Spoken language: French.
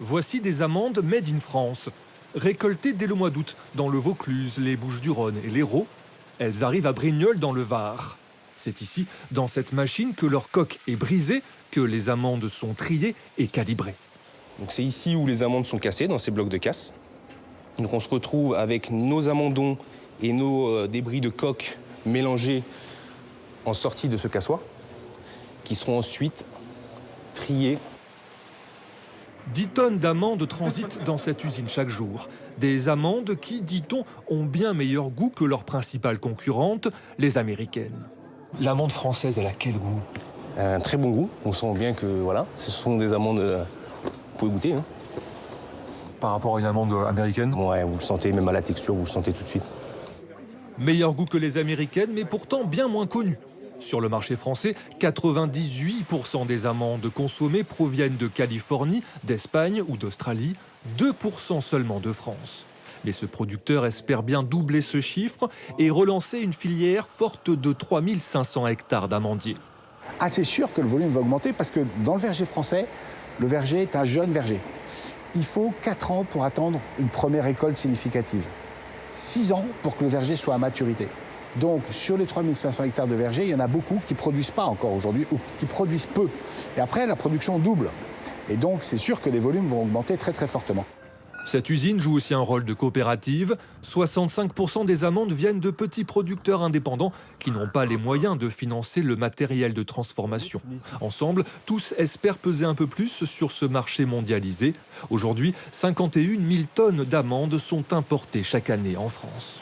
Voici des amandes made in France, récoltées dès le mois d'août dans le Vaucluse, les Bouches-du-Rhône et l'Hérault. Elles arrivent à Brignoles dans le Var. C'est ici, dans cette machine, que leur coque est brisée, que les amandes sont triées et calibrées. C'est ici où les amandes sont cassées, dans ces blocs de casse. Donc on se retrouve avec nos amandons et nos débris de coque mélangés en sortie de ce cassoir, qui seront ensuite triés. 10 tonnes d'amandes transitent dans cette usine chaque jour. Des amandes qui, dit-on, ont bien meilleur goût que leurs principales concurrentes, les américaines. L'amande française, elle a quel goût? Un très bon goût. On sent bien que voilà, ce sont des amandes. Vous pouvez goûter. Hein. Par rapport à une amande américaine? Ouais, vous le sentez, même à la texture, vous le sentez tout de suite. Meilleur goût que les américaines, mais pourtant bien moins connu. Sur le marché français, 98% des amandes consommées proviennent de Californie, d'Espagne ou d'Australie, 2% seulement de France. Mais ce producteur espère bien doubler ce chiffre et relancer une filière forte de 3500 hectares d'amandiers. Ah, c'est sûr que le volume va augmenter parce que dans le verger français, le verger est un jeune verger. Il faut 4 ans pour attendre une première récolte significative. 6 ans pour que le verger soit à maturité. Donc, sur les 3500 hectares de verger, il y en a beaucoup qui ne produisent pas encore aujourd'hui ou qui produisent peu. Et après, la production double. Et donc, c'est sûr que les volumes vont augmenter très très fortement. Cette usine joue aussi un rôle de coopérative. 65% des amandes viennent de petits producteurs indépendants qui n'ont pas les moyens de financer le matériel de transformation. Ensemble, tous espèrent peser un peu plus sur ce marché mondialisé. Aujourd'hui, 51 000 tonnes d'amandes sont importées chaque année en France.